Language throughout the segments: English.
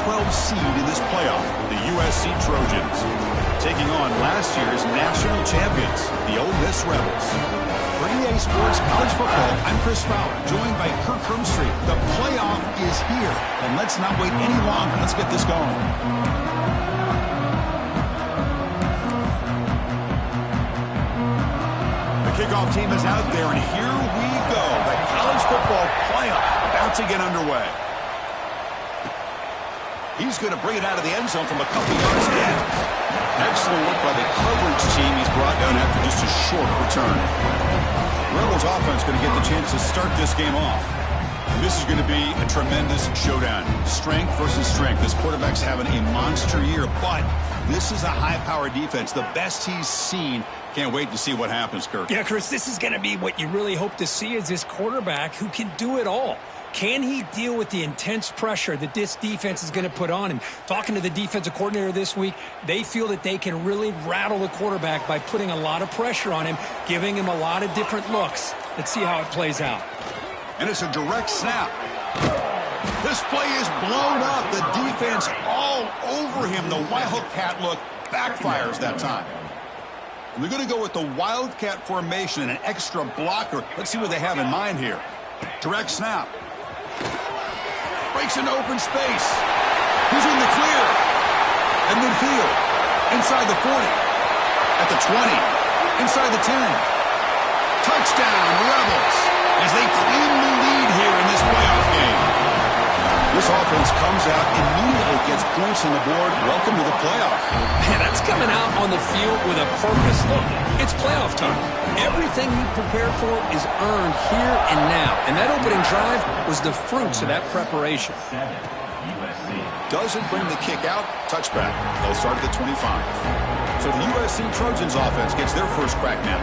12 seed in this playoff, the USC Trojans, taking on last year's national champions, the Ole Miss Rebels. For EA Sports College Football, I'm Chris Fowler, joined by Kirk Hermstreet. The playoff is here, and let's not wait any longer. Let's get this going. The kickoff team is out there, and here we go. The college football playoff about to get underway. He's going to bring it out of the end zone from a couple yards down. Excellent work by the coverage team. He's brought down after just a short return. Rebels offense going to get the chance to start this game off. And this is going to be a tremendous showdown. Strength versus strength. This quarterback's having a monster year, but this is a high-powered defense, the best he's seen. Can't wait to see what happens, Kirk. Yeah, Chris, this is going to be what you really hope to see is this quarterback who can do it all. Can he deal with the intense pressure that this defense is going to put on? And talking to the defensive coordinator this week, they feel that they can really rattle the quarterback by putting a lot of pressure on him, giving him a lot of different looks. Let's see how it plays out. And it's a direct snap. This play is blown up. The defense all over him. The Wildcat look backfires that time. And they're going to go with the Wildcat formation and an extra blocker. Let's see what they have in mind here. Direct snap. Breaks into open space. Who's in the clear? At midfield. Inside the 40. At the 20. Inside the 10. Touchdown, Rebels, as they claim the lead here in this playoff game. This offense comes out, immediately gets points on the board. Welcome to the playoff. Man, that's coming out on the field with a purpose. Look, it's playoff time. Everything you prepared for is earned here and now. And that opening drive was the fruits of that preparation. Doesn't bring the kick out. Touchback. They'll start at the 25. So the USC Trojans offense gets their first crack now.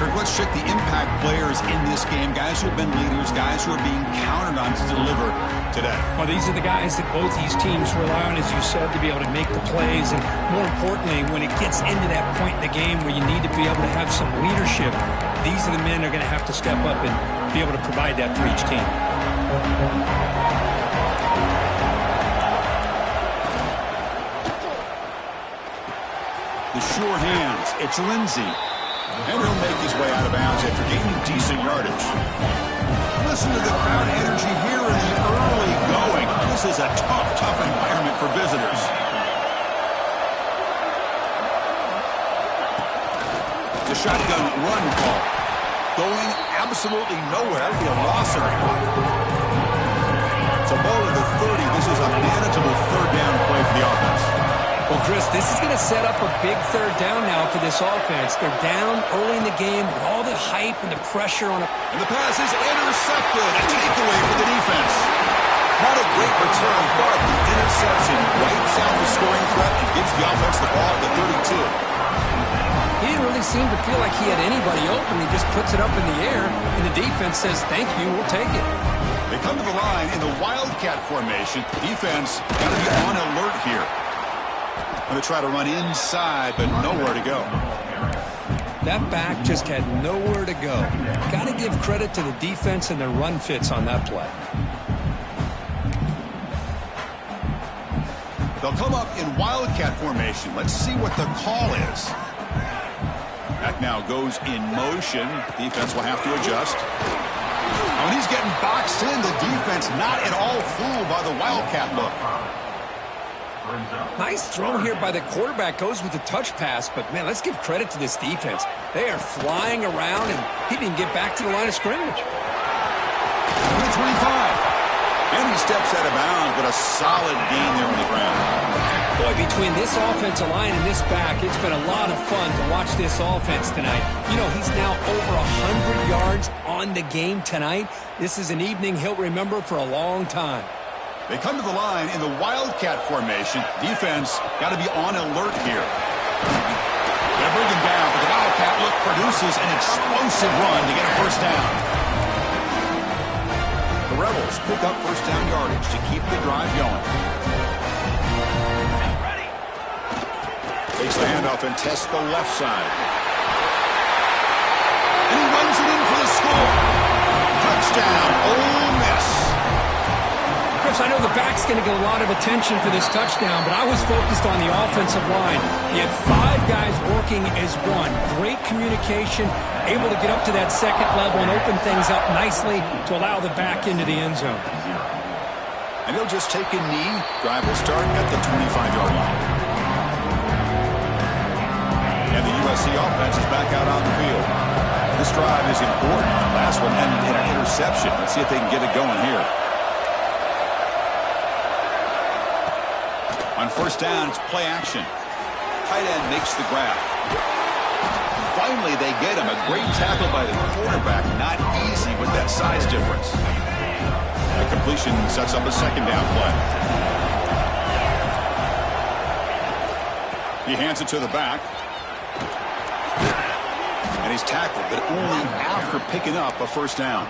Kirk, let's check the impact players in this game. Guys who have been leaders, guys who are being counted on to deliver today. Well, these are the guys that both these teams rely on, as you said, to be able to make the plays. And more importantly, when it gets into that point in the game where you need to be able to have some leadership, these are the men that are going to have to step up and be able to provide that for each team. The sure hands. It's Lindsey. And he'll make his way out of bounds after gaining decent yardage. Listen to the crowd energy here in the early going. This is a tough environment for visitors. The shotgun run call. Going absolutely nowhere. That'd be a loss of it. It's a ball at the 30. This is a manageable third down play for the offense. Well, Chris, this is going to set up a big third down now for this offense. They're down early in the game with all the hype and the pressure on it. And the pass is intercepted. A takeaway for the defense. Not a great return, but the interception wipes out the scoring threat and gives the offense the ball at the 32. He didn't really seem to feel like he had anybody open. He just puts it up in the air, and the defense says, thank you, we'll take it. They come to the line in the Wildcat formation. Defense got to be on alert here. Going to try to run inside, but nowhere to go. That back just had nowhere to go. Got to give credit to the defense and their run fits on that play. They'll come up in Wildcat formation. Let's see what the call is. Back now goes in motion. Defense will have to adjust. When he's getting boxed in, the defense not at all fooled by the Wildcat look. Nice throw here by the quarterback. Goes with the touch pass, but, man, let's give credit to this defense. They are flying around, and he didn't get back to the line of scrimmage. 25. And he steps out of bounds, but a solid gain there on the ground. Boy, between this offensive line and this back, it's been a lot of fun to watch this offense tonight. You know, he's now over 100 yards on the game tonight. This is an evening he'll remember for a long time. They come to the line in the Wildcat formation. Defense got to be on alert here. They're bringing down, but the Wildcat look produces an explosive run to get a first down. The Rebels pick up first down yardage to keep the drive going. Takes the handoff and tests the left side. And he runs it in for the score. Touchdown, Ole Miss. Chris, Chris, I know the back's going to get a lot of attention for this touchdown, but I was focused on the offensive line. You had 5 guys working as one. Great communication, able to get up to that second level and open things up nicely to allow the back into the end zone. And he'll just take a knee. Drive will start at the 25-yard line. And the USC offense is back out on the field. This drive is important. Last one ended in an interception. Let's see if they can get it going here. On first down, it's play action. Tight end makes the grab. Finally, they get him. A great tackle by the quarterback. Not easy with that size difference. The completion sets up a second down play. He hands it to the back. And he's tackled, but only after picking up a first down.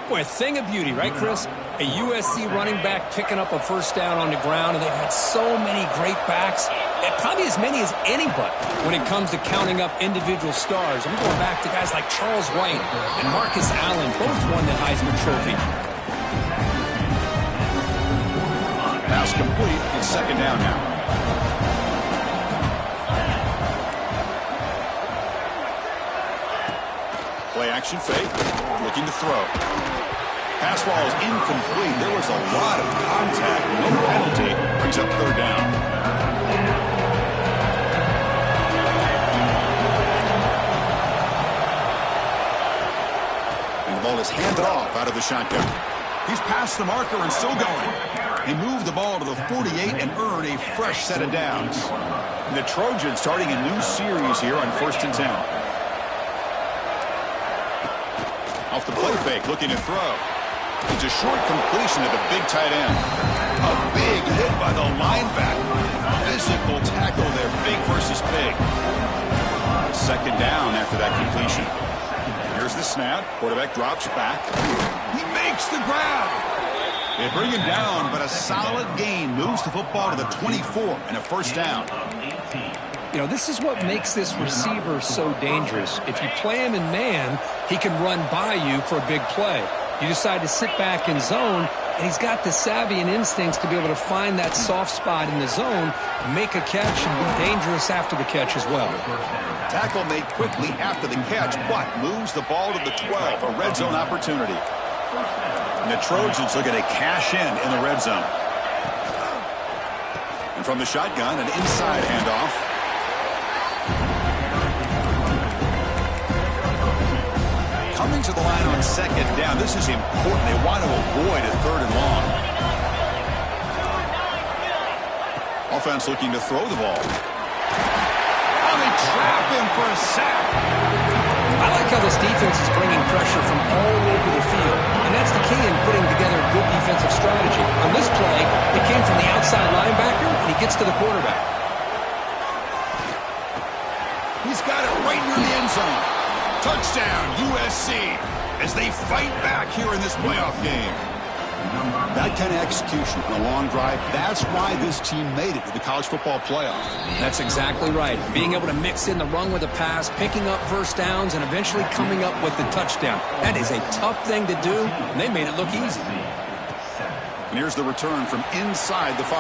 Boy, a thing of beauty, right, Chris? A USC running back picking up a first down on the ground, and they've had so many great backs, and probably as many as anybody when it comes to counting up individual stars. I'm going back to guys like Charles White and Marcus Allen, both won the Heisman Trophy. Pass complete. It's second down now. Play action fake. Looking to throw. Pass ball is incomplete. There was a lot of contact. No penalty. Brings up third down. And the ball is handed off out of the shotgun. He's past the marker and still going. He moved the ball to the 48 and earned a fresh set of downs. And the Trojans starting a new series here on 1st and 10. Off the play fake, looking to throw. It's a short completion to the big tight end. A big hit by the linebacker. Physical tackle there, big versus big. Second down after that completion. Here's the snap. Quarterback drops back. He makes the grab. They bring him down, but a solid gain moves the football to the 24 and a first down. You know, this is what makes this receiver so dangerous. If you play him in man, he can run by you for a big play. You decide to sit back in zone, and he's got the savvy and instincts to be able to find that soft spot in the zone, make a catch, and be dangerous after the catch as well. Tackle made quickly after the catch, but moves the ball to the 12, a red zone opportunity. And the Trojans looking to cash in the red zone. And from the shotgun, an inside handoff. Coming to the line on second down. This is important. They want to avoid a third and long. Offense looking to throw the ball. Oh, they trap him for a sack. I like how this defense is bringing pressure from all over the field, and that's the key in putting together a good defensive strategy. On this play, it came from the outside linebacker, and he gets to the quarterback. He's got it right near the end zone. Touchdown, USC, as they fight back here in this playoff game. That kind of execution on a long drive, that's why this team made it to the college football playoff. That's exactly right. Being able to mix in the run with the pass, picking up first downs, and eventually coming up with the touchdown. That is a tough thing to do, and they made it look easy. And here's the return from inside the 5.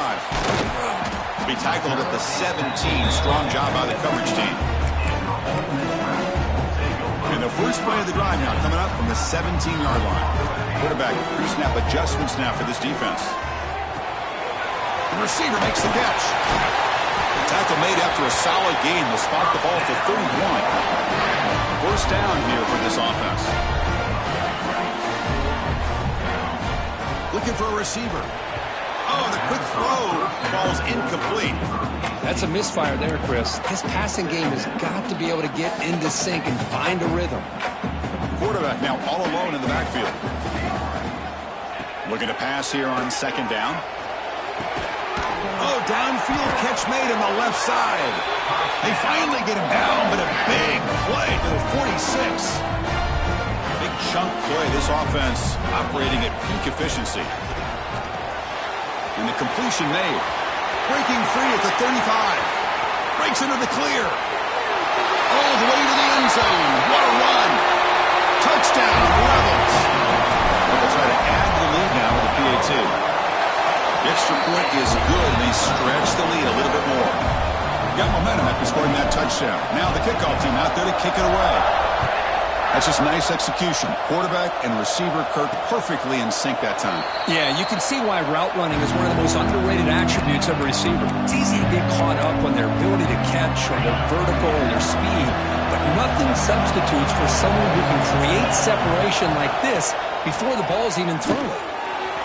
Be tackled at the 17. Strong job by the coverage team. And the first play of the drive now coming up from the 17-yard line. Quarterback pre-snap adjustments now for this defense. The receiver makes the catch. The tackle made after a solid gain will spot the ball to 31. First down here for this offense. Looking for a receiver. Oh, the quick throw falls incomplete. That's a misfire there, Chris. His passing game has got to be able to get into sync and find a rhythm. Quarterback now all alone in the backfield. Looking to pass here on second down. Oh, downfield catch made on the left side. They finally get him down, but a big play to the 46. Big chunk play. This offense operating at peak efficiency. And the completion made. Breaking free at the 35. Breaks into the clear. All the way to the end zone. What a run. Touchdown, Rebels. They'll try to add to the lead now with the PAT. The extra point is good, and they stretch the lead a little bit more. Got momentum after scoring that touchdown. Now the kickoff team out there to kick it away. That's just nice execution. Quarterback and receiver Kirk perfectly in sync that time. Yeah, you can see why route running is one of the most underrated attributes of a receiver. It's easy to get caught up on their ability to catch or their vertical or their speed, but nothing substitutes for someone who can create separation like this before the ball's even thrown.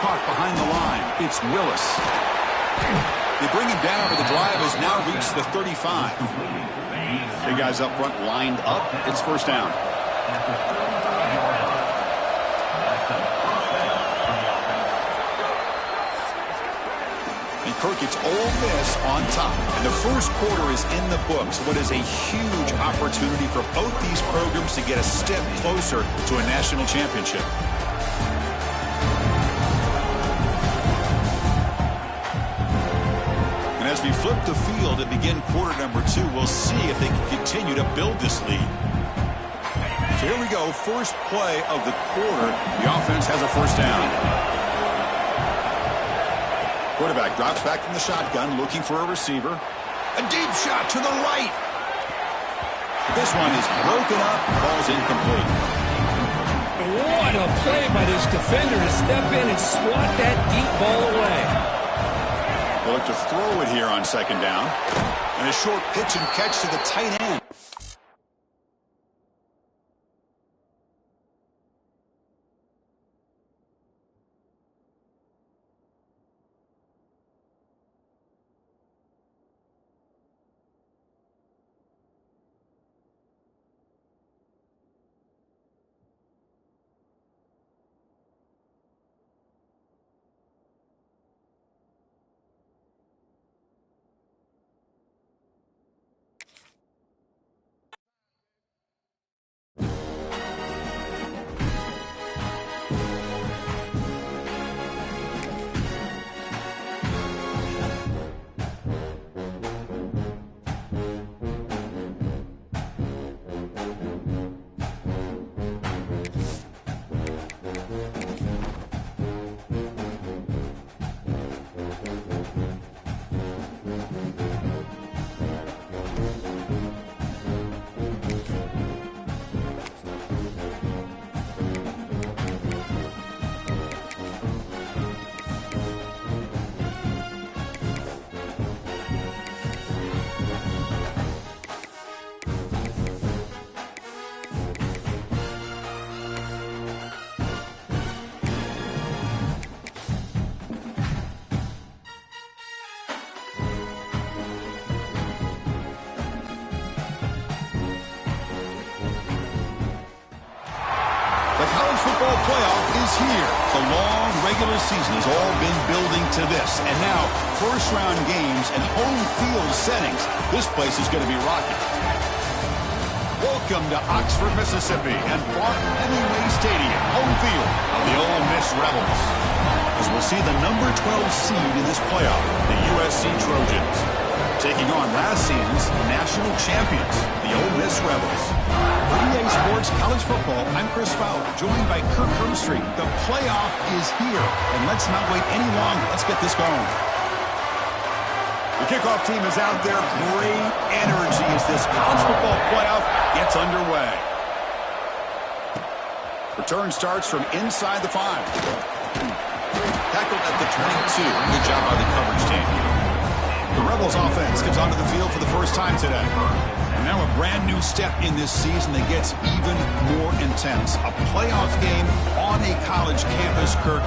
Caught behind the line. It's Willis. They bring him down, but the drive has now reached the 35. Big guys up front lined up. It's first down. And Kirk, it's Ole Miss on top. And the first quarter is in the books. What is a huge opportunity for both these programs to get a step closer to a national championship. As we flip the field to begin quarter number 2, we'll see if they can continue to build this lead. So here we go, first play of the quarter. The offense has a first down. Quarterback drops back from the shotgun, looking for a receiver. A deep shot to the right. This one is broken up, ball's incomplete. What a play by this defender to step in and swat that deep ball away. They'll look to throw it here on second down. And a short pitch and catch to the tight end. Football playoff is here. The long regular season has all been building to this. And now, first-round games and home field settings. This place is going to be rocking. Welcome to Oxford, Mississippi, and Bart Hemingway Stadium, home field of the Ole Miss Rebels. As we'll see the number 12 seed in this playoff, the USC Trojans, taking on last season's national champions, the Ole Miss Rebels. For EA Sports College Football, I'm Chris Fowler, joined by Kirk Herbstreit. The playoff is here, and let's not wait any longer. Let's get this going. The kickoff team is out there. Great energy as this college football playoff gets underway. Return starts from inside the 5. Tackled at the 22. Good job by the coverage team. The Rebels offense comes onto the field for the first time today. And now a brand new step in this season that gets even more intense. A playoff game on a college campus, Kirk.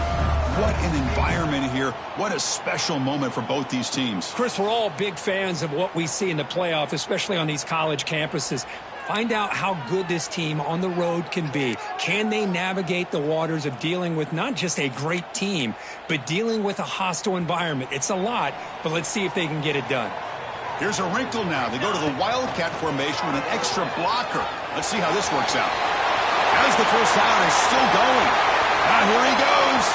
What an environment here. What a special moment for both these teams. Chris, we're all big fans of what we see in the playoff, especially on these college campuses. Find out how good this team on the road can be. Can they navigate the waters of dealing with not just a great team, but dealing with a hostile environment? It's a lot, but let's see if they can get it done. Here's a wrinkle now. They go to the Wildcat formation with an extra blocker. Let's see how this works out. As the first down is still going. Now here he goes.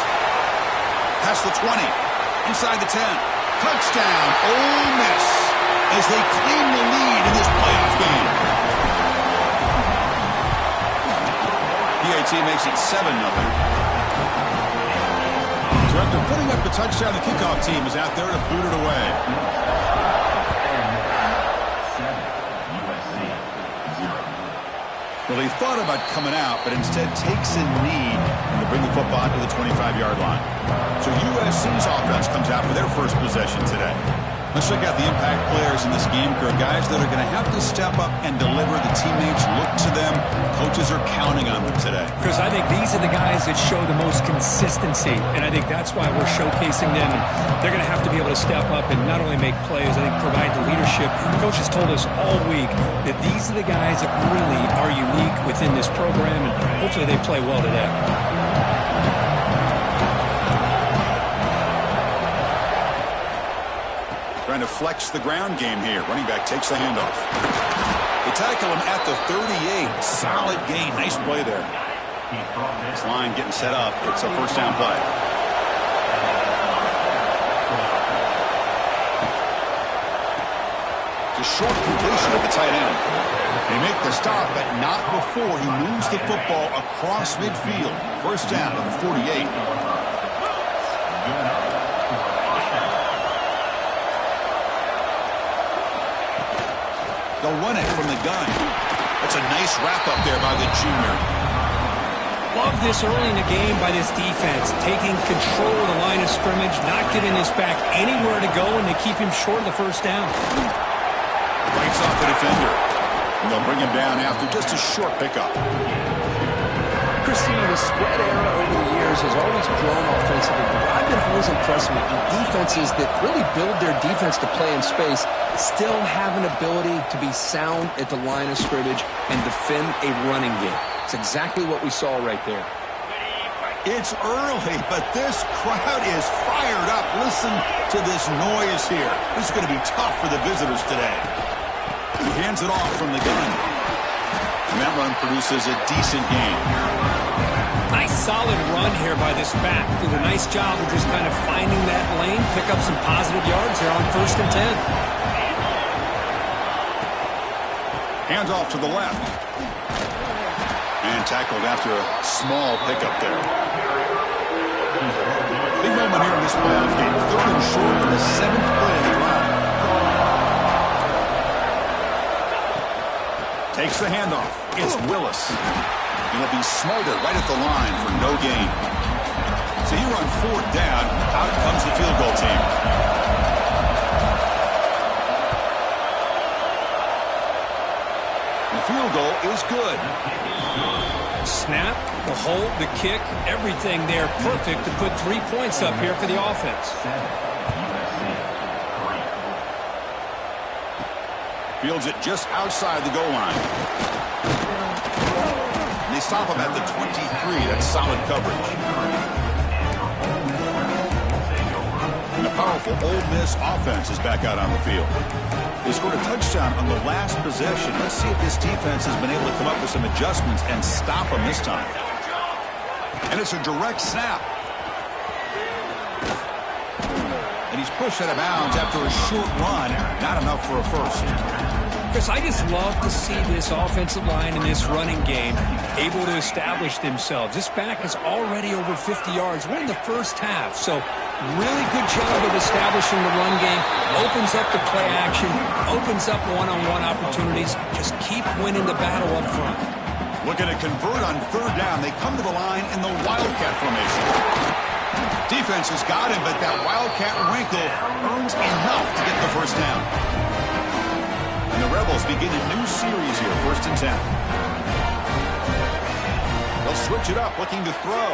Past the 20. Inside the 10. Touchdown, Ole Miss, as they claim the lead in this playoff game. PAT makes it 7-0. So after putting up the touchdown, the kickoff team is out there to boot it away. Well, he thought about coming out, but instead takes a knee to bring the football to the 25-yard line. So USC's offense comes out for their first possession today. Let's check out the impact players in this game, Kurt. Guys that are going to have to step up and deliver. The teammates look to them. Coaches are counting on them today. Chris, I think these are the guys that show the most consistency, and I think that's why we're showcasing them. They're going to have to be able to step up and not only make plays, I think provide the leadership. Coaches told us all week that these are the guys that really are unique within this program, and hopefully they play well today. Trying to flex the ground game here. Running back takes the handoff. They tackle him at the 38. Solid gain. Nice play there. This line getting set up. It's a first down play. It's a short completion of the tight end. They make the stop, but not before he moves the football across midfield. First down at the 48. They'll run it from the gun. That's a nice wrap-up there by the junior. Love this early in the game by this defense, taking control of the line of scrimmage, not giving this back anywhere to go, and they keep him short of the first down. Breaks off the defender. And they'll bring him down after just a short pickup. Christina, the spread era over the years has always grown offensively, but I've been always impressed with the defenses that really build their defense to play in space, still have an ability to be sound at the line of scrimmage and defend a running game. It's exactly what we saw right there. It's early, but this crowd is fired up. Listen to this noise here. This is going to be tough for the visitors today. He hands it off from the gun. And that run produces a decent gain. Nice solid run here by this back. Did a nice job of just kind of finding that lane, pick up some positive yards there on first and 10. Hands off to the left. And tackled after a small pickup there. Big moment here in this playoff game. Third and short for the 7th play of the drive. Takes the handoff. It's Willis. He'll be smarter right at the line for no gain. So you run fourth down. Out comes the field goal team. The field goal is good. Snap, the hold, the kick, everything there perfect to put 3 points up here for the offense. Fields it just outside the goal line. They stop him at the 23. That's solid coverage. And a powerful Ole Miss offense is back out on the field. They scored a touchdown on the last possession. Let's see if this defense has been able to come up with some adjustments and stop them this time. And it's a direct snap. And he's pushed out of bounds after a short run. Not enough for a first. Chris, I just love to see this offensive line in this running game able to establish themselves. This back is already over 50 yards. We're in the first half, so really good job of establishing the run game. Opens up the play action, opens up one-on-one opportunities. Just keep winning the battle up front. Looking to convert on third down. They come to the line in the Wildcat formation. Defense has got him, but that Wildcat wrinkle earns enough to get the first down. And the Rebels begin a new series here, first and 10. They'll switch it up, looking to throw.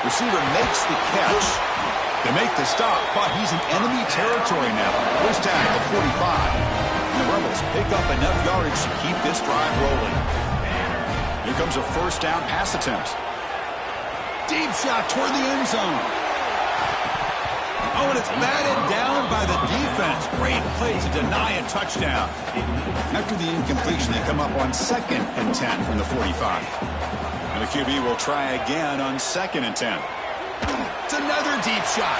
Receiver makes the catch. They make the stop, but he's in enemy territory now. First down at the 45. And the Rebels pick up enough yardage to keep this drive rolling. Here comes a first down pass attempt. Deep shot toward the end zone. Oh, and it's batted down by the defense. Great play to deny a touchdown. After the incompletion, they come up on 2nd and 10 from the 45. And the QB will try again on 2nd and 10. It's another deep shot.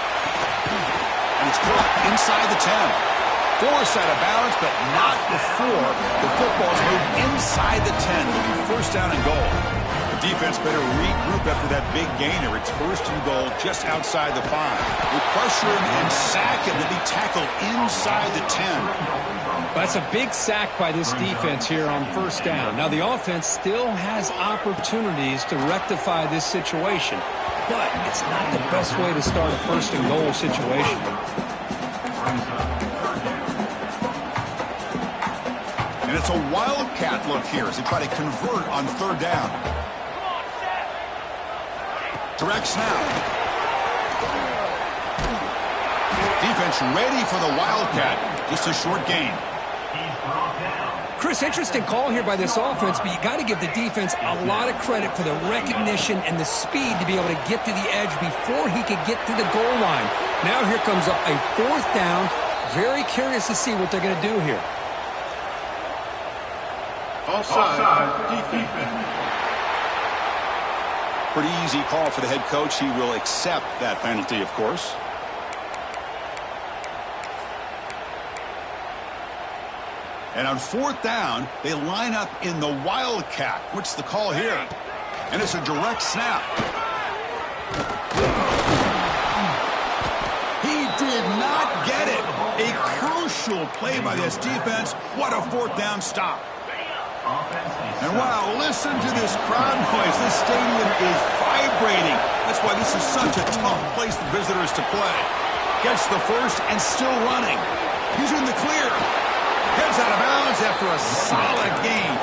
And it's caught inside the 10. Forced out of bounds, but not before the football's moved inside the 10. It'll be first down and goal. The defense better regroup after that big gainer. It's first and goal just outside the 5. They pressure him and sack him to be tackled inside the 10. That's a big sack by this defense here on first down. Now, the offense still has opportunities to rectify this situation, but it's not the best way to start a first and goal situation. And it's a wildcat look here as they try to convert on third down. Direct snap. Defense ready for the wildcat. Just a short gain. Chris, interesting call here by this offense, but you got to give the defense a lot of credit for the recognition and the speed to be able to get to the edge before he could get to the goal line. Now here comes up a fourth down. Very curious to see what they're going to do here. Offside defense. Pretty easy call for the head coach. He will accept that penalty, of course. And on fourth down, they line up in the wildcat. What's the call here? And it's a direct snap. He did not get it. A crucial play by this defense. What a fourth down stop. And wow, listen to this crowd noise. This stadium is vibrating. That's why this is such a tough place for visitors to play. Gets the first and still running. He's in the clear. Heads out of bounds after a solid gain.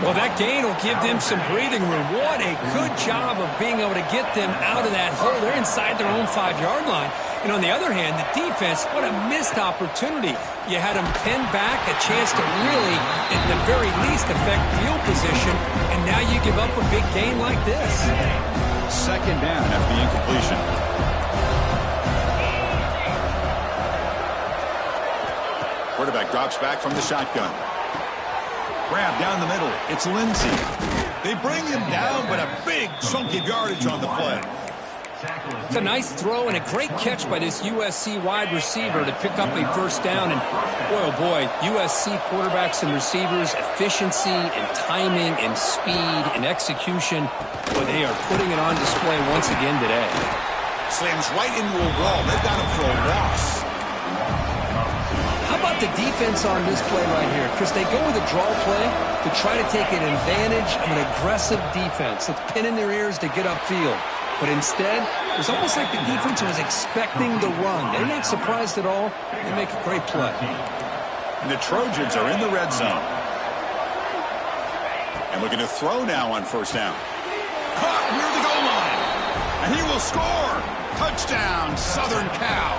Well, that gain will give them some breathing room. What a good job of being able to get them out of that hole. They're inside their own 5-yard line. And on the other hand, the defense, what a missed opportunity. You had them pinned back, a chance to really, at the very least, affect field position, and now you give up a big gain like this. Second down after the incompletion. Quarterback drops back from the shotgun. Grab down the middle. It's Lindsey. They bring him down, but a big chunk of yardage on the play. It's a nice throw and a great catch by this USC wide receiver to pick up a first down. And boy, oh boy, USC quarterbacks and receivers, efficiency and timing and speed and execution. Boy, they are putting it on display once again today. Slams right into a wall. They've got him for a loss. How about the defense on this play right here? Chris, they go with a draw play to try to take an advantage of an aggressive defense that's pinning their ears to get upfield. But instead, it's almost like the defense was expecting the run. They're not surprised at all. They make a great play. And the Trojans are in the red zone. And looking to throw now on first down. Caught near the goal line. And he will score. Touchdown, Southern Cal.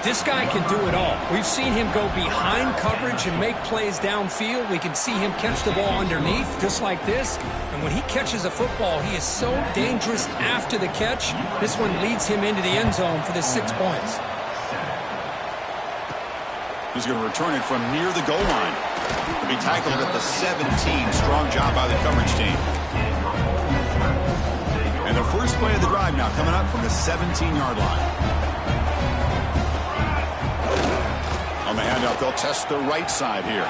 This guy can do it all. We've seen him go behind coverage and make plays downfield. We can see him catch the ball underneath, just like this. And when he catches a football, he is so dangerous after the catch. This one leads him into the end zone for the 6 points. He's going to return it from near the goal line. To be tackled at the 17. Strong job by the coverage team. And the first play of the drive now coming up from the 17-yard line. On the handoff, they'll test the right side here.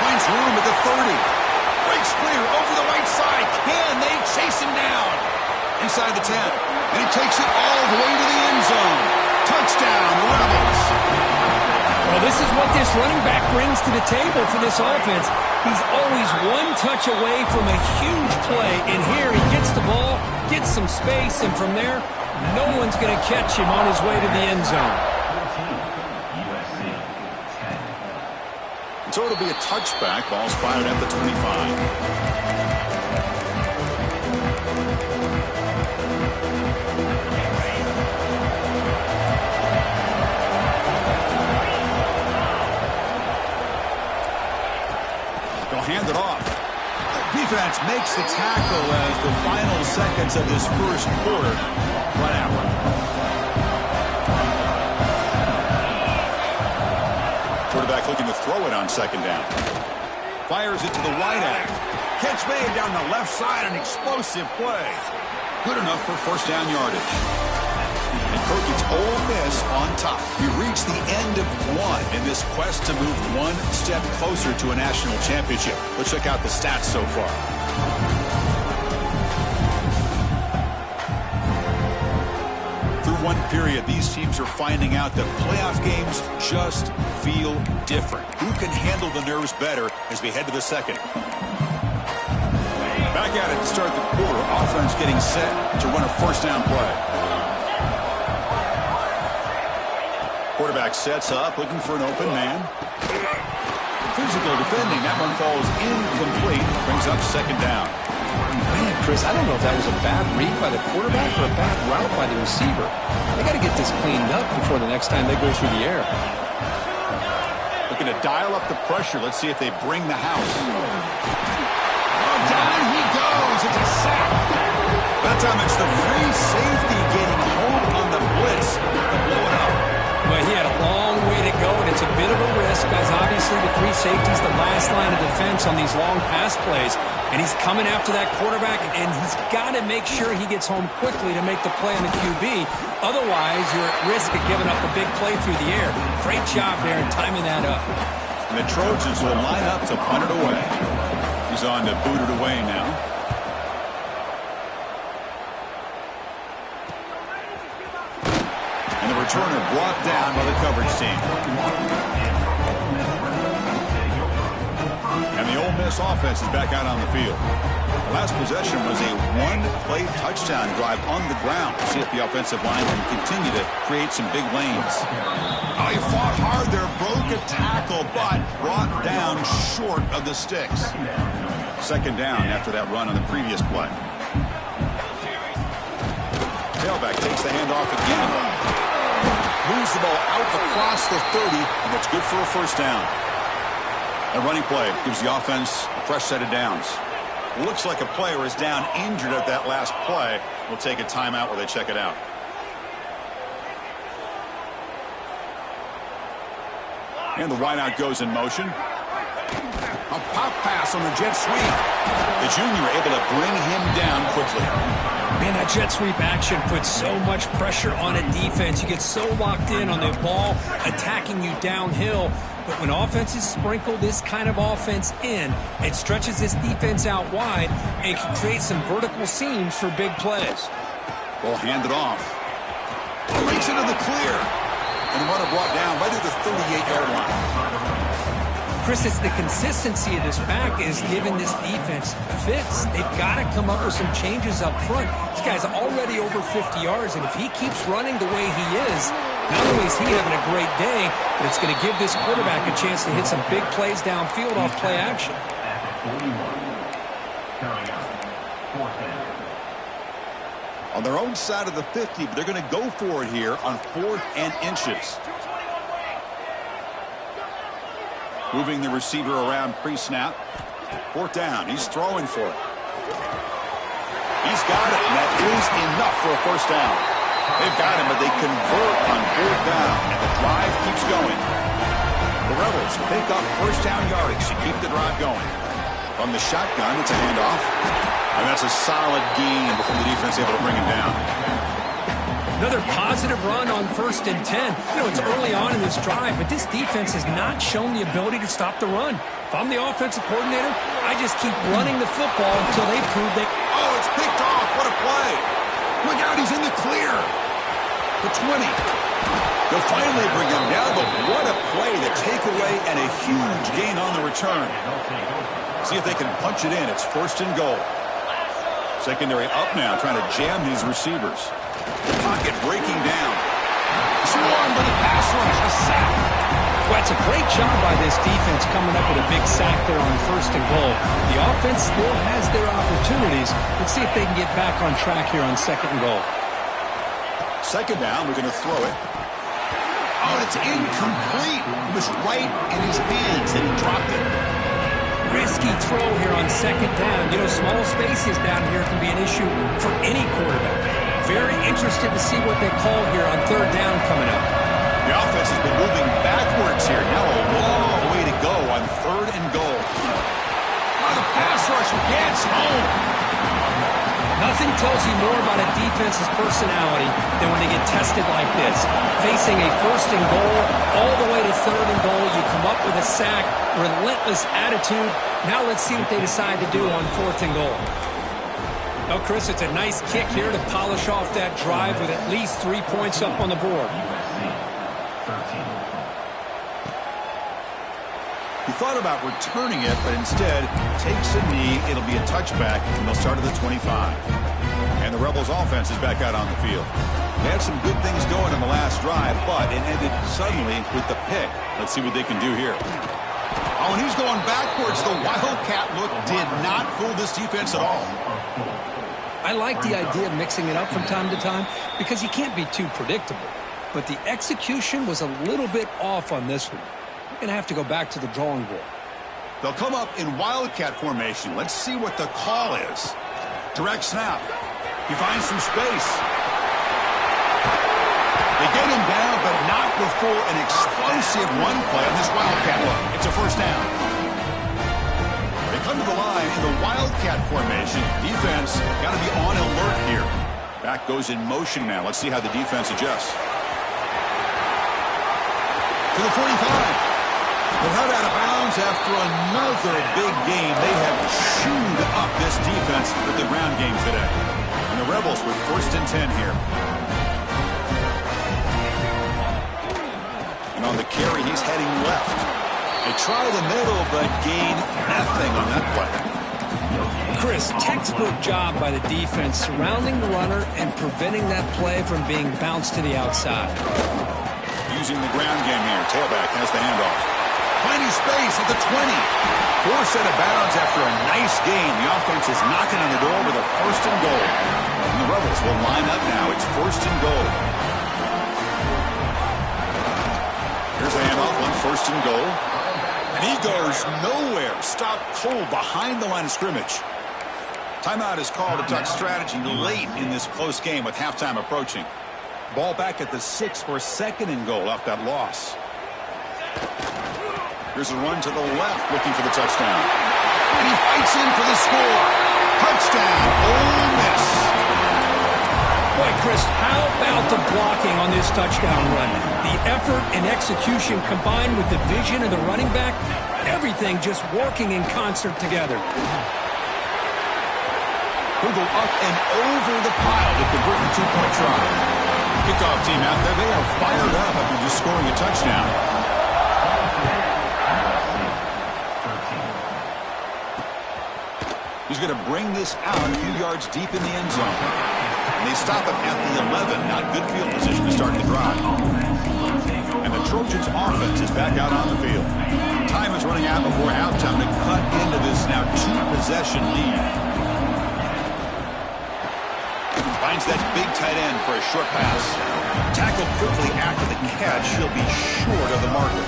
Finds room at the 30. Breaks clear over the right side. Can they chase him down? Inside the 10. And he takes it all the way to the end zone. Touchdown, Rebels. Well, this is what this running back brings to the table for this offense. He's always one touch away from a huge play. And here he gets the ball, gets some space, and from there, no one's going to catch him on his way to the end zone. So it'll be a touchback. Ball spotted at the 25. They'll hand it off. Defense makes the tackle as the final seconds of this first quarter run out. Quarterback looking to throw it on second down. Fires it to the wide end. Catch made down the left side, an explosive play. Good enough for first down yardage. And Kirk, it's Ole Miss on top. We reach the end of one in this quest to move one step closer to a national championship. Let's check out the stats so far. Through one period, these teams are finding out that playoff games just feel different. Who can handle the nerves better as we head to the second? Back at it to start the quarter. Offense getting set to run a first down play. Quarterback sets up, looking for an open man. Physical defending. That one falls incomplete. Brings up second down. Man, Chris, I don't know if that was a bad read by the quarterback or a bad route by the receiver. They got to get this cleaned up before the next time they go through the air. Looking to dial up the pressure. Let's see if they bring the house. Down he goes. It's a sack. That time it's the free safety getting home on the blitz to blow it up. Well, he had a long way to go, and it's a bit of a risk, guys. Obviously, the free safety is the last line of defense on these long pass plays, and he's coming after that quarterback, and he's got to make sure he gets home quickly to make the play on the QB. Otherwise, you're at risk of giving up a big play through the air. Great job there in timing that up. And the Trojans will line up to punt it away. He's on to boot it away now. And the returner brought down by the coverage team. And the Ole Miss offense is back out on the field. The last possession was a one-play touchdown drive on the ground. See if the offensive line can continue to create some big lanes. Oh, he fought hard there, broke a tackle, but brought down short of the sticks. Second down after that run on the previous play. Tailback takes the handoff again. Moves the ball out across the 30, and it's good for a first down. A running play gives the offense a fresh set of downs. Looks like a player is down injured at that last play. We'll take a timeout while they check it out. And the wideout goes in motion. A pop pass on the jet sweep. The junior able to bring him down quickly. Man, that jet sweep action puts so much pressure on a defense. You get so locked in on the ball attacking you downhill. But when offenses sprinkle this kind of offense in, it stretches this defense out wide and can create some vertical seams for big plays. Ball handed off. Breaks into the clear. And the runner brought down right at the 38-yard line. Chris, it's the consistency of this back is giving this defense fits. They've got to come up with some changes up front. This guy's already over 50 yards, and if he keeps running the way he is, not only is he having a great day, but it's going to give this quarterback a chance to hit some big plays downfield off play action. On their own side of the 50, but they're going to go for it here on 4th and inches. Moving the receiver around pre-snap. 4th down. He's throwing for it. He's got it, and that is enough for a first down. They've got him, but they convert on 4th down, and the drive keeps going. The Rebels pick up first down yardage to keep the drive going. From the shotgun, it's a handoff. And that's a solid gain before the defense able to bring him down. Another positive run on 1st and 10. You know, it's early on in this drive, but this defense has not shown the ability to stop the run. If I'm the offensive coordinator, I just keep running the football until they prove they... Oh, it's picked off. What a play. Look out, he's in the clear. The 20. They'll finally bring him down, but what a play. The takeaway and a huge gain on the return. See if they can punch it in. It's 1st and goal. Secondary up now, trying to jam these receivers. Pocket breaking down. Swarmed by the pass rush. A sack. Well, it's a great job by this defense coming up with a big sack there on 1st and goal. The offense still has their opportunities. Let's see if they can get back on track here on 2nd and goal. Second down, we're going to throw it. Oh, it's incomplete. It was right in his hands, and he dropped it. Risky throw here on 2nd down. You know, small spaces down here can be an issue for any quarterback. Very interested to see what they call here on 3rd down coming up. The offense has been moving backwards here. Now a long way to go on 3rd and goal. Oh, the pass rush gets home. Nothing tells you more about a defense's personality than when they get tested like this. Facing a first and goal, all the way to third and goal, you come up with a sack, relentless attitude. Now let's see what they decide to do on fourth and goal. Well, Chris, it's a nice kick here to polish off that drive with at least 3 points up on the board. He thought about returning it, but instead takes a knee. It'll be a touchback, and they'll start at the 25. And the Rebels offense is back out on the field. They had some good things going in the last drive, but it ended suddenly with the pick. Let's see what they can do here. Oh, and he's going backwards. The Wildcat look did not fool this defense at all. I like the idea of mixing it up from time to time because you can't be too predictable. But the execution was a little bit off on this one. Going to have to go back to the drawing board. They'll come up in Wildcat formation. Let's see what the call is. Direct snap. He finds some space. They get him down, but not before an explosive run play on this Wildcat look. It's a first down. They come to the line in the Wildcat formation. Defense got to be on alert here. Back goes in motion now. Let's see how the defense adjusts. To the 45. They're out of bounds after another big game. They have chewed up this defense with the ground game today. And the Rebels with first and 10 here. And on the carry, he's heading left. They try the middle, but gain nothing on that play. Chris, textbook job by the defense surrounding the runner and preventing that play from being bounced to the outside. Using the ground game here. Tailback has the handoff. Finding space at the 20. Forced out of bounds after a nice game. The offense is knocking on the door with a first and goal. And the Rebels will line up now. It's first and goal. Here's a handoff on first and goal. And he goes nowhere. Stopped cold behind the line of scrimmage. Timeout is called to talk strategy late in this close game with halftime approaching. Ball back at the 6 for second and goal off that loss. Here's a run to the left looking for the touchdown. And he fights in for the score. Touchdown, Ole Miss. Boy, Chris, how about the blocking on this touchdown run? The effort and execution combined with the vision of the running back, everything just working in concert together. He'll go up and over the pile to convert the two-point try. Kickoff team out there, they are fired up after just scoring a touchdown. He's going to bring this out a few yards deep in the end zone. And they stop him at the 11. Not good field position to start the drive. And the Trojans' offense is back out on the field. Time is running out before halftime to cut into this now two-possession lead. Finds that big tight end for a short pass. Tackled quickly after the catch. He'll be short of the marker.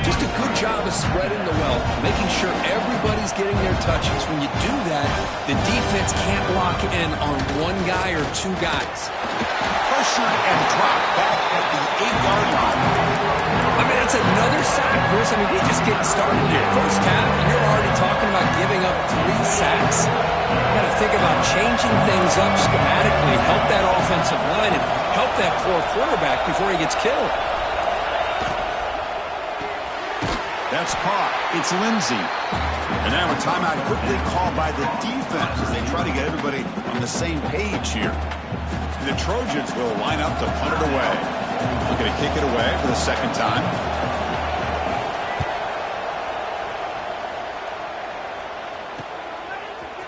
Just a good job of spreading the wealth, making sure everybody's getting their touches. When you do that, the defense can't lock in on one guy or two guys. Pressured and dropped back at the 8-yard line. I mean, that's another sack, Chris. I mean, we're just getting started here. First half, and you're already talking about giving up 3 sacks. You got to think about changing things up schematically, help that offensive line, and help that poor quarterback before he gets killed. That's caught. It's Lindsey. And now a timeout quickly called by the defense as they try to get everybody on the same page here. The Trojans will line up to punt it away. Looking to kick it away for the second time.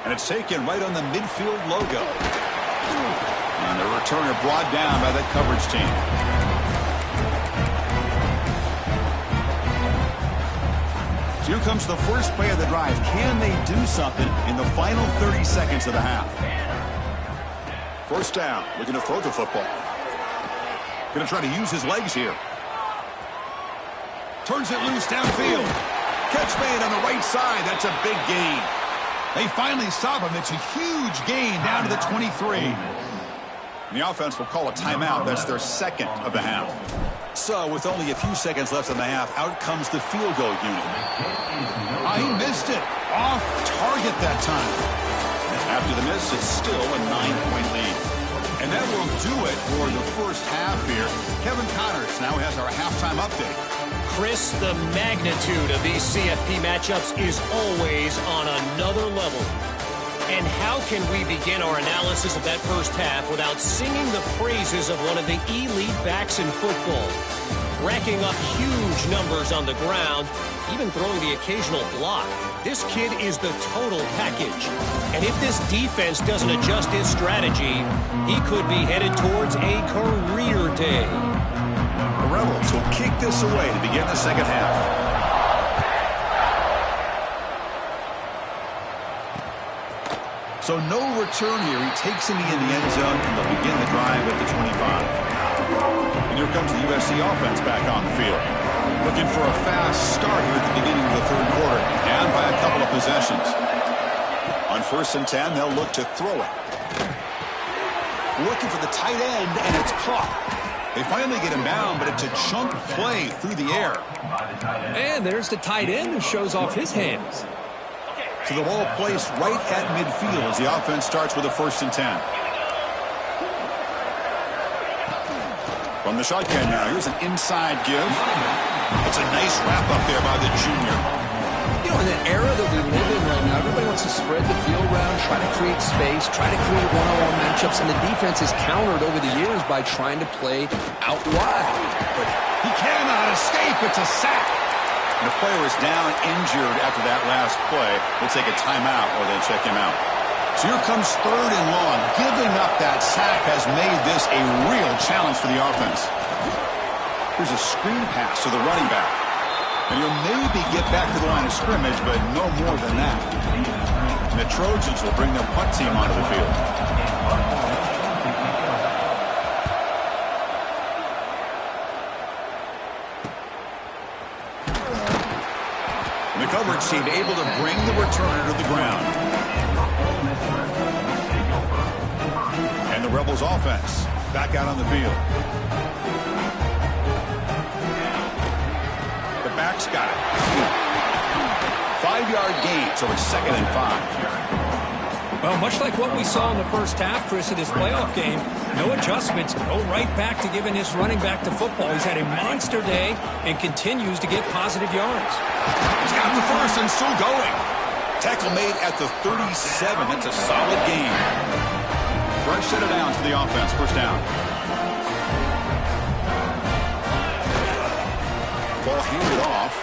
And it's taken right on the midfield logo. And the returner brought down by that coverage team. Here comes the first play of the drive. Can they do something in the final 30 seconds of the half? First down. Looking to throw the football. Going to try to use his legs here. Turns it loose downfield. Catch made on the right side. That's a big gain. They finally stop him. It's a huge gain down to the 23. And the offense will call a timeout. That's their second of the half. So with only a few seconds left in the half, out comes the field goal unit. He missed it. Off target that time. After the miss, it's still a 9-point lead. And that will do it for the first half here. Kevin Connors now has our halftime update. Chris, the magnitude of these CFP matchups is always on another level. And how can we begin our analysis of that first half without singing the praises of one of the elite backs in football? Racking up huge numbers on the ground, even throwing the occasional block. This kid is the total package. And if this defense doesn't adjust his strategy, he could be headed towards a career day. The Rebels will kick this away to begin the second half. So no return here. He takes it in the end zone, and they'll begin the drive at the 25. And here comes the USC offense back on the field. Looking for a fast start here at the beginning of the third quarter. Down by a couple of possessions. On 1st and 10, they'll look to throw it. Looking for the tight end, and it's caught. They finally get him down, but it's a chunk play through the air. And there's the tight end who shows off his hands. So the ball placed right at midfield as the offense starts with a 1st and 10. From the shotgun now, here's an inside give. It's a nice wrap up there by the junior. You know, in the era that we live in right now, everybody wants to spread the field around, try to create space, try to create one-on-one matchups, and the defense is countered over the years by trying to play out wide. But he cannot escape. It's a sack. And the player is down injured after that last play. We'll take a timeout or they check him out. So here comes 3rd and long. Giving up that sack has made this a real challenge for the offense. Here's a screen pass to the running back. And he'll maybe get back to the line of scrimmage, but no more than that. And the Trojans will bring their punt team onto the field. The coverage team able to bring the returner to the ground. And the Rebels offense back out on the field. The back's got it. 5-yard gain, so it's 2nd and 5. Well, much like what we saw in the first half, Chris, of this playoff game, no adjustments, go right back to giving his running back to football. He's had a monster day and continues to get positive yards. He's got the first and still going. Tackle made at the 37. That's a solid gain. Fresh set of downs for the offense. 1st down. Ball handed off.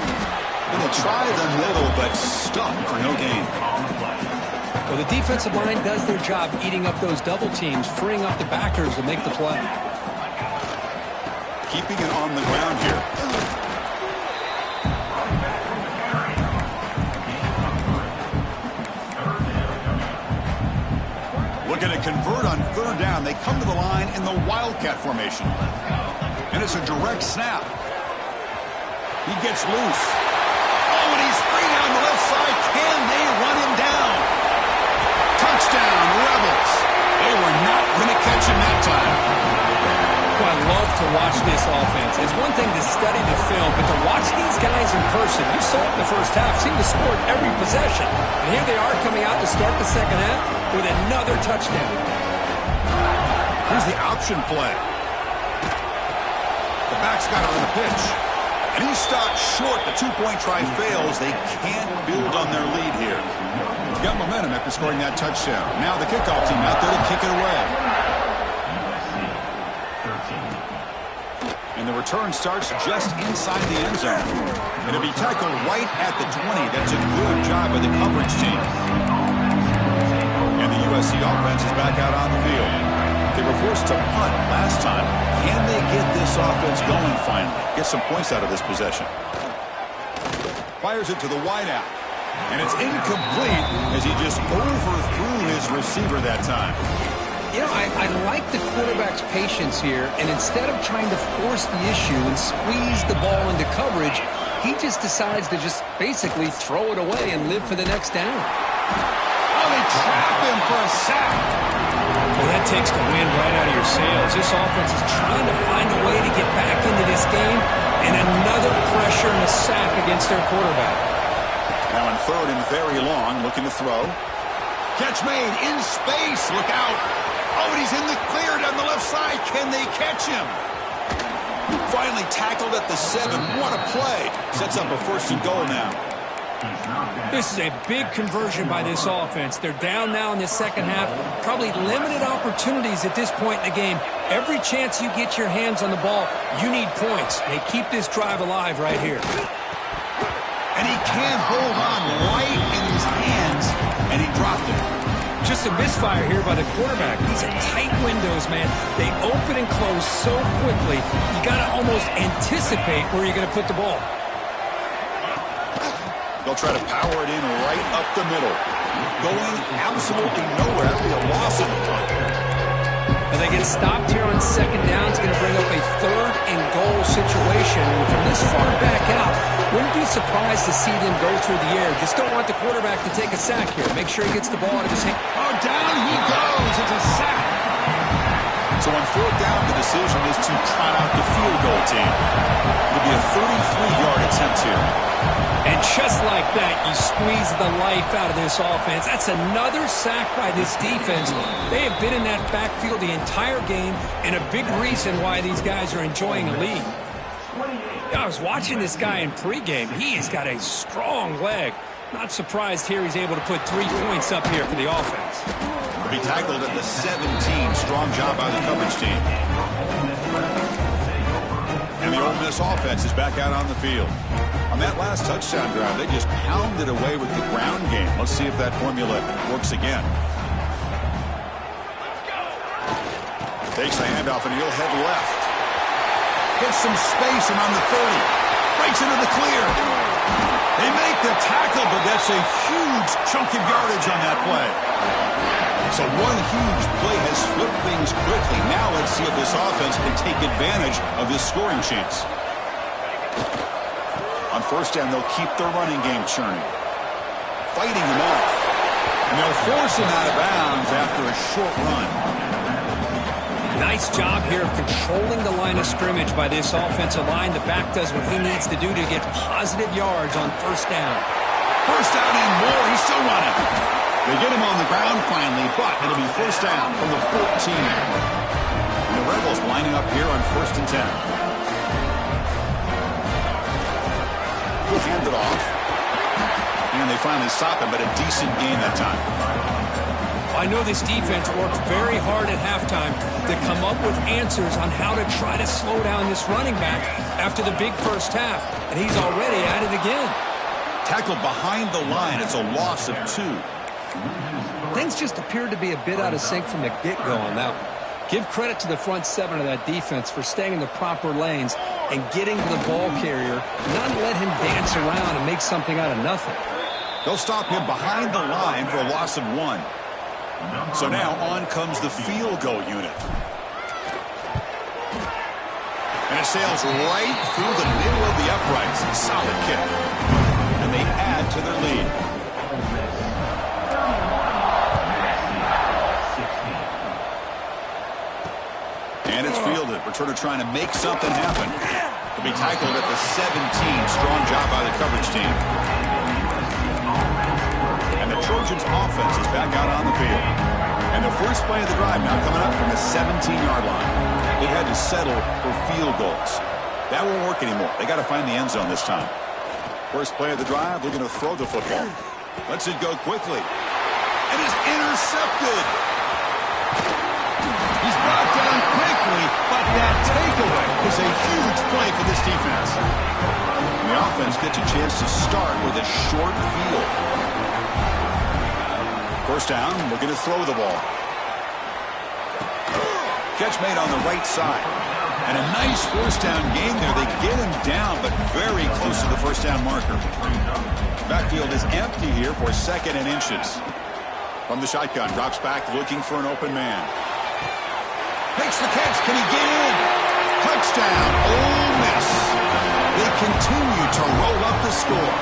And they try the middle, but stuck for no gain. Well, the defensive line does their job eating up those double teams, freeing up the backers to make the play. Keeping it on the ground here. Looking to convert on 3rd down. They come to the line in the Wildcat formation. And it's a direct snap. He gets loose. Oh, and he's free down the left side. Can they run him down? Touchdown, Rebels. They were not going to catch him that time. Well, I love to watch this offense. It's one thing to study the film, but to watch these guys in person, you saw it in the first half, seemed to score every possession. And here they are coming out to start the second half with another touchdown. Here's the option play. The back's got it on the pitch. And he stopped short. The 2-point try fails. They can't build on their lead here. He's got momentum after scoring that touchdown. Now the kickoff team out there to kick it away. And the return starts just inside the end zone. And it'll be tackled right at the 20. That's a good job by the coverage team. And the USC offense is back out on the field. They were forced to punt last time. Can they get this offense going finally? Get some points out of this possession. Fires it to the wideout. And it's incomplete as he just overthrew his receiver that time. You know, I like the quarterback's patience here, and instead of trying to force the issue and squeeze the ball into coverage, he just decides to just basically throw it away and live for the next down. Oh, they trap him for a sack. Well, that takes the wind right out of your sails. This offense is trying to find a way to get back into this game, and another pressure and a sack against their quarterback. Now on 3rd and very long, looking to throw. Catch made in space. Look out. Oh, and he's in the clear down the left side. Can they catch him? Finally tackled at the 7. What a play. Sets up a 1st and goal now. This is a big conversion by this offense. They're down now in the second half. Probably limited opportunities at this point in the game. Every chance you get your hands on the ball, you need points. They keep this drive alive right here. And he can't hold on right in his hands, and he dropped it. Just a misfire here by the quarterback. These are tight windows, man. They open and close so quickly. You got to almost anticipate where you're going to put the ball. They'll try to power it in right up the middle. Going absolutely nowhere. That'll be a loss on the punt. And they get stopped here on second down. It's going to bring up a 3rd and goal situation. And from this far back out, wouldn't be surprised to see them go through the air. Just don't want the quarterback to take a sack here. Make sure he gets the ball out of his hand. Oh, down he goes. It's a sack. So on 4th down, the decision is to trot out the field goal team. It'll be a 33-yard attempt here. And just like that, you squeeze the life out of this offense. That's another sack by this defense. They have been in that backfield the entire game, and a big reason why these guys are enjoying a lead. I was watching this guy in pregame. He has got a strong leg. Not surprised here he's able to put 3 points up here for the offense. He'll be tackled at the 17. Strong job by the coverage team. And the Ole Miss offense is back out on the field. On that last touchdown drive, they just pounded away with the ground game. Let's see if that formula works again. Takes the handoff, and he'll head left. Gets some space, and on the 30. Breaks into the clear. They make the tackle, but that's a huge chunk of yardage on that play. So one huge play has flipped things quickly. Now let's see if this offense can take advantage of this scoring chance. On 1st down, they'll keep their running game churning. Fighting him off. And they'll force him out of bounds after a short run. Nice job here of controlling the line of scrimmage by this offensive line. The back does what he needs to do to get positive yards on 1st down. 1st down and more. He's still running. They get him on the ground finally, but it'll be 1st down from the 14. And the Rebels lining up here on 1st and 10. He'll hand it off. And they finally stop him, but a decent gain that time. I know this defense worked very hard at halftime to come up with answers on how to try to slow down this running back after the big 1st half. And he's already at it again. Tackled behind the line. It's a loss of 2. Things just appeared to be a bit out of sync from the get-go on that one. Give credit to the front 7 of that defense for staying in the proper lanes and getting to the ball carrier, not let him dance around and make something out of nothing. They'll stop him behind the line for a loss of 1. So now on comes the field goal unit. And it sails right through the middle of the uprights. Solid kick. And they add to their lead. And it's fielded. Returner trying to make something happen. He'll be tackled at the 17. Strong job by the coverage team. And the Trojans' offense is back out on the field. And the first play of the drive now coming up from the 17-yard line. They had to settle for field goals. That won't work anymore. They got to find the end zone this time. First play of the drive, looking to throw the football. Lets it go quickly. And is intercepted. He's brought down quickly, but that takeaway is a huge play for this defense. And the offense gets a chance to start with a short field. First down, looking to throw the ball. Catch made on the right side. And a nice first down gain there. They get him down, but very close to the first down marker. Backfield is empty here for 2nd and inches. From the shotgun, drops back looking for an open man. Makes the catch. Can he get in? Touchdown, Ole Miss. They continue to roll up the score.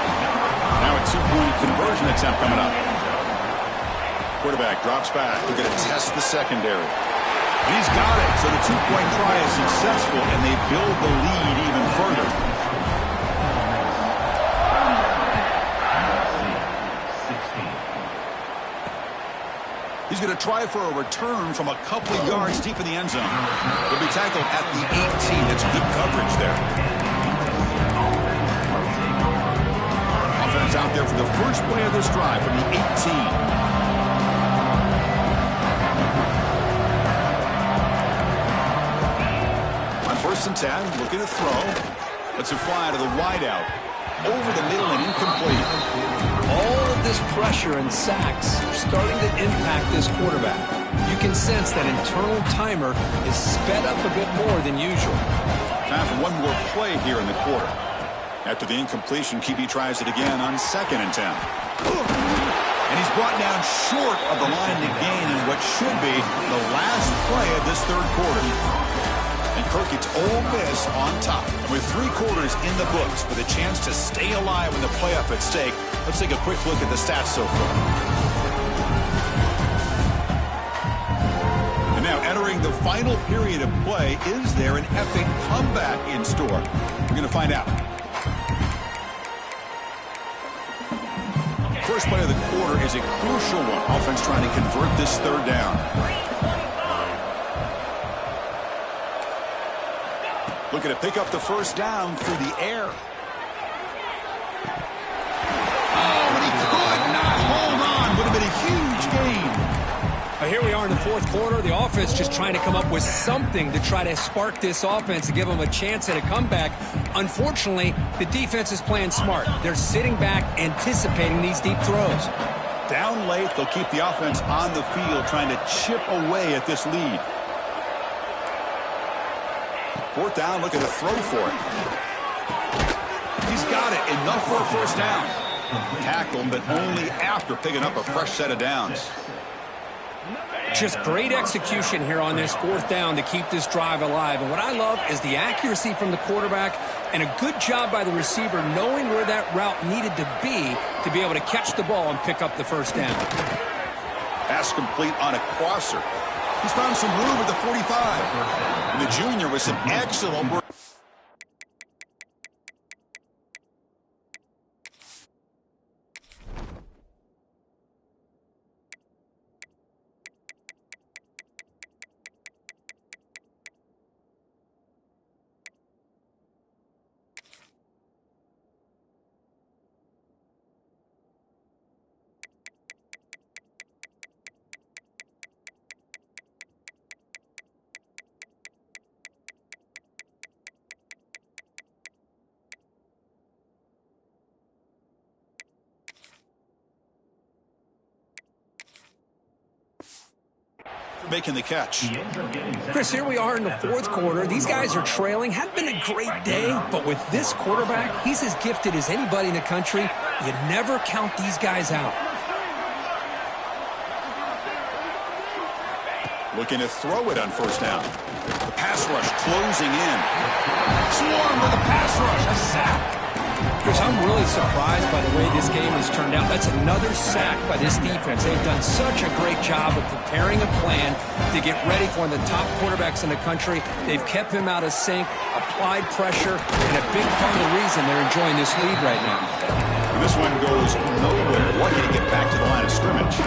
Now a 2-point conversion attempt coming up. Quarterback drops back. They're going to test the secondary. And he's got it. So the 2-point try is successful, and they build the lead even further. He's going to try for a return from a couple of yards deep in the end zone. He'll be tackled at the 18. It's good coverage there. Offense out there for the first play of this drive from the 18. First and 10, looking to throw. Lets it fly to the wideout. Over the middle and incomplete. All of this pressure and sacks are starting to impact this quarterback. You can sense that internal timer is sped up a bit more than usual. Time for one more play here in the quarter. After the incompletion, QB tries it again on 2nd and 10. And he's brought down short of the line to gain in what should be the last play of this third quarter. And Kirk, it's Ole Miss on top. With 3 quarters in the books with a chance to stay alive in the playoff at stake, let's take a quick look at the stats so far. And now entering the final period of play, is there an epic comeback in store? We're going to find out. First play of the quarter is a crucial one. Offense trying to convert this third down. Looking to pick up the first down through the air. Oh, but he could not hold on. Would have been a huge gain. Here we are in the fourth quarter. The offense just trying to come up with something to try to spark this offense to give them a chance at a comeback. Unfortunately, the defense is playing smart. They're sitting back, anticipating these deep throws. Down late, they'll keep the offense on the field, trying to chip away at this lead. 4th down, looking to throw for it. He's got it. Enough for a first down. Tackled, but only after picking up a fresh set of downs. Just great execution here on this 4th down to keep this drive alive. And what I love is the accuracy from the quarterback and a good job by the receiver knowing where that route needed to be able to catch the ball and pick up the first down. Pass complete on a crosser. He's found some room at the 45. And the junior with some excellent work. Making the catch. Chris, here we are in the fourth quarter. These guys are trailing. Hadn't been a great day, but with this quarterback, he's as gifted as anybody in the country. You never count these guys out. Looking to throw it on first down. The pass rush closing in. Swarm with the pass rush. A sack. Chris, I'm really surprised by the way this game has turned out. That's another sack by this defense. They've done such a great job of preparing a plan to get ready for one of the top quarterbacks in the country. They've kept him out of sync, applied pressure, and a big part of the reason they're enjoying this lead right now. And this one goes nowhere. Lucky to get back to the line of scrimmage.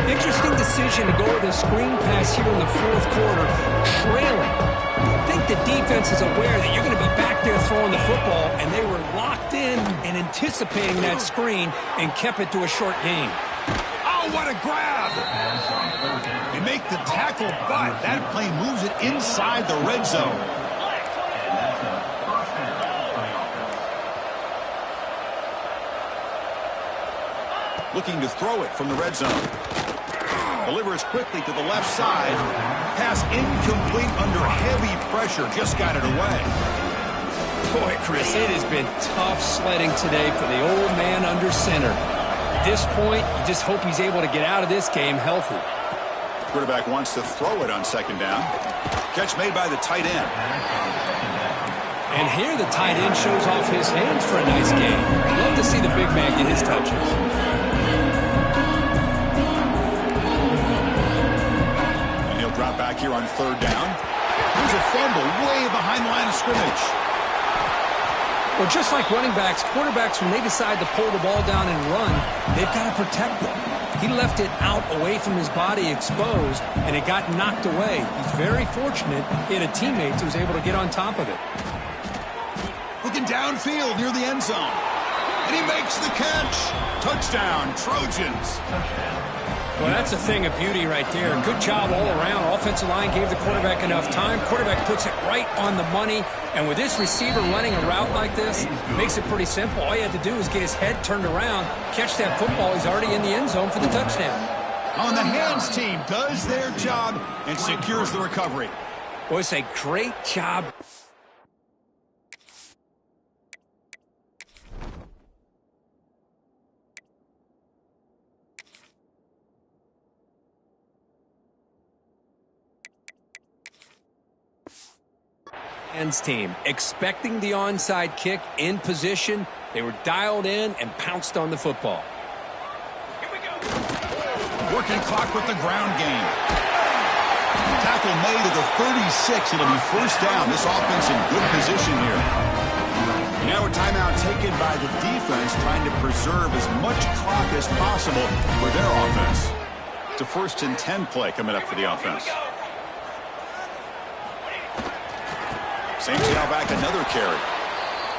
Interesting decision to go with a screen pass here in the fourth quarter, trailing. I think the defense is aware that you're going to be back there throwing the football, and they were locked in and anticipating that screen and kept it to a short gain. Oh, what a grab! They make the tackle, but that play moves it inside the red zone. Looking to throw it from the red zone. Delivers quickly to the left side. Pass incomplete under heavy pressure. Just got it away. Boy, Chris, it has been tough sledding today for the old man under center. At this point, you just hope he's able to get out of this game healthy. Quarterback wants to throw it on second down. Catch made by the tight end. And here the tight end shows off his hands for a nice game. Love to see the big man get his touches. Drop back here on third down. There's a fumble way behind the line of scrimmage. Well, just like running backs, quarterbacks, when they decide to pull the ball down and run, they've got to protect them. He left it out away from his body exposed, and it got knocked away. He's very fortunate he had a teammate who was able to get on top of it. Looking downfield near the end zone. And he makes the catch. Touchdown, Trojans. Well, that's a thing of beauty right there. Good job all around. Offensive line gave the quarterback enough time. Quarterback puts it right on the money. And with this receiver running a route like this, makes it pretty simple. All you had to do is get his head turned around, catch that football. He's already in the end zone for the touchdown. On the hands team does their job and secures the recovery. Boy, it's a great job. Team expecting the onside kick in position. They were dialed in and pounced on the football. Here we go. Working clock with the ground game. Tackle made at the 36. It'll be first down. This offense in good position here. Now a timeout taken by the defense, trying to preserve as much clock as possible for their offense. It's a 1st and 10 play coming up for the offense. Saints now back another carry.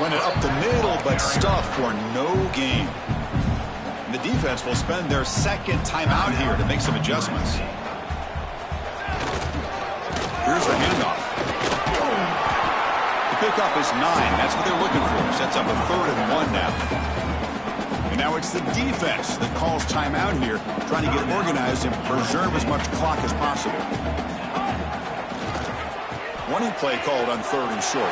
Run it up the middle, but stuffed for no gain. And the defense will spend their second timeout here to make some adjustments. Here's the handoff. The pickup is 9. That's what they're looking for. Sets up a 3rd and 1 now. And now it's the defense that calls timeout here, trying to get organized and preserve as much clock as possible. Running play called on 3rd and short.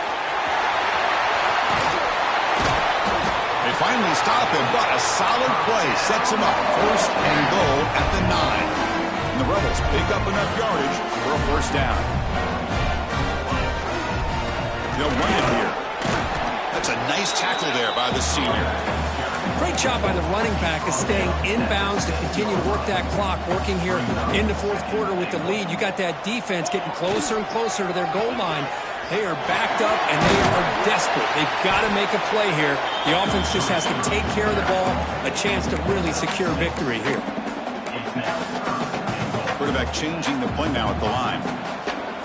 They finally stop him, but a solid play sets him up. 1st and goal at the 9. And the Rebels pick up enough yardage for a 1st down. They'll run it here. That's a nice tackle there by the senior. Great job by the running back of staying inbounds to continue to work that clock, working here in the 4th quarter with the lead. You got that defense getting closer and closer to their goal line. They are backed up, and they are desperate. They've got to make a play here. The offense just has to take care of the ball, a chance to really secure victory here. Quarterback changing the play now at the line.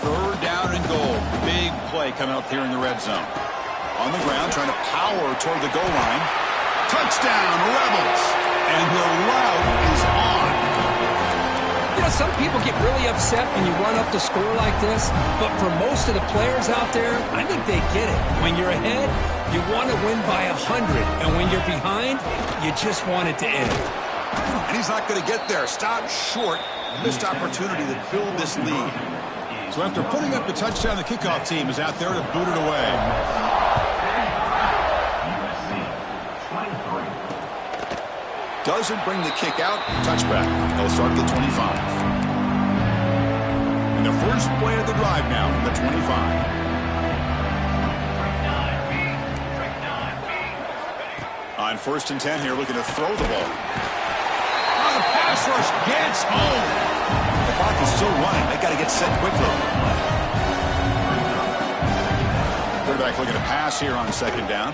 3rd down and goal. Big play coming up here in the red zone. On the ground, trying to power toward the goal line. Touchdown, Rebels! And the route is on. You know, some people get really upset when you run up the score like this, but for most of the players out there, I think they get it. When you're ahead, you want to win by 100, and when you're behind, you just want it to end. And he's not going to get there. Stop short. Missed opportunity to build this lead. So after putting up the touchdown, the kickoff team is out there to boot it away. Doesn't bring the kick out. Touchback. They'll start the 25. And the first play of the drive now from the 25. On 1st and 10 here, looking to throw the ball. Oh, the pass rush gets home. The clock is still running. They got to get set quickly. Quarterback looking to pass here on 2nd down.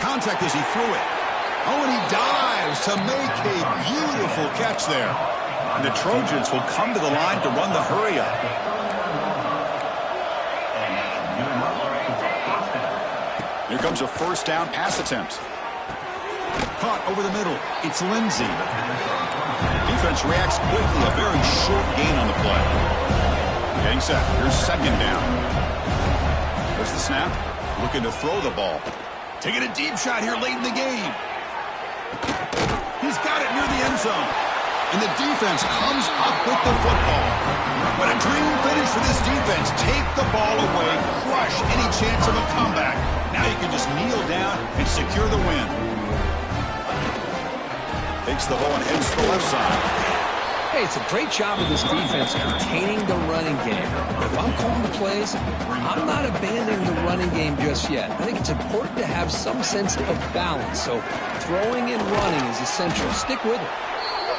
Contact as he threw it. Oh, and he dives to make a beautiful catch there. And the Trojans will come to the line to run the hurry up. Here comes a 1st down pass attempt. Caught over the middle. It's Lindsey. Defense reacts quickly. A very short gain on the play. Getting set. Here's 2nd down. There's the snap. Looking to throw the ball. Taking a deep shot here late in the game. He's got it near the end zone. And the defense comes up with the football. But a dream finish for this defense. Take the ball away, crush any chance of a comeback. Now you can just kneel down and secure the win. Takes the ball and heads to the left side. Hey, it's a great job of this defense containing the running game. If I'm calling the plays, I'm not abandoning the running game just yet. I think it's important to have some sense of balance. So throwing and running is essential. Stick with it.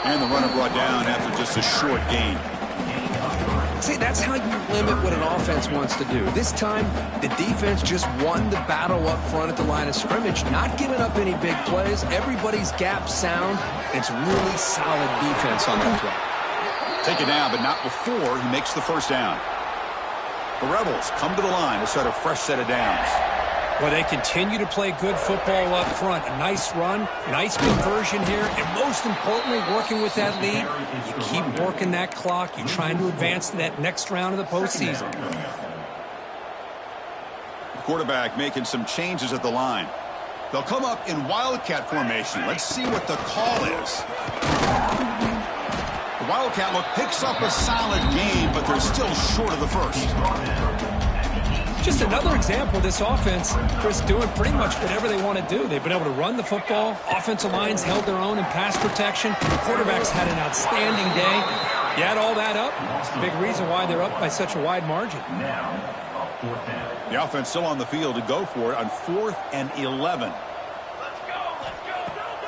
And the runner brought down after just a short gain. See, that's how you limit what an offense wants to do. This time, the defense just won the battle up front at the line of scrimmage, not giving up any big plays. Everybody's gap sound. It's really solid defense on that play. Take it down, but not before he makes the first down. The Rebels come to the line to set a fresh set of downs. Well, they continue to play good football up front. A nice run, nice conversion here, and most importantly, working with that lead, you keep working that clock. You're trying to advance to that next round of the postseason. The quarterback making some changes at the line. They'll come up in Wildcat formation. Let's see what the call is. The Wildcat look picks up a solid gain, but they're still short of the first. Just another example of this offense, Chris, doing pretty much whatever they want to do. They've been able to run the football. Offensive lines held their own in pass protection. The quarterbacks had an outstanding day. You add all that up, it's a big reason why they're up by such a wide margin. The offense still on the field to go for it on 4th and 11.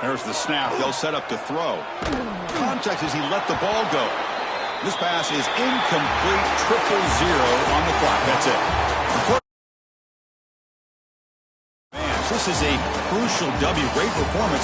There's the snap. They'll set up to throw. Contact as he let the ball go. This pass is incomplete. 0-0 on the clock. That's it. This is a crucial W. Great performance.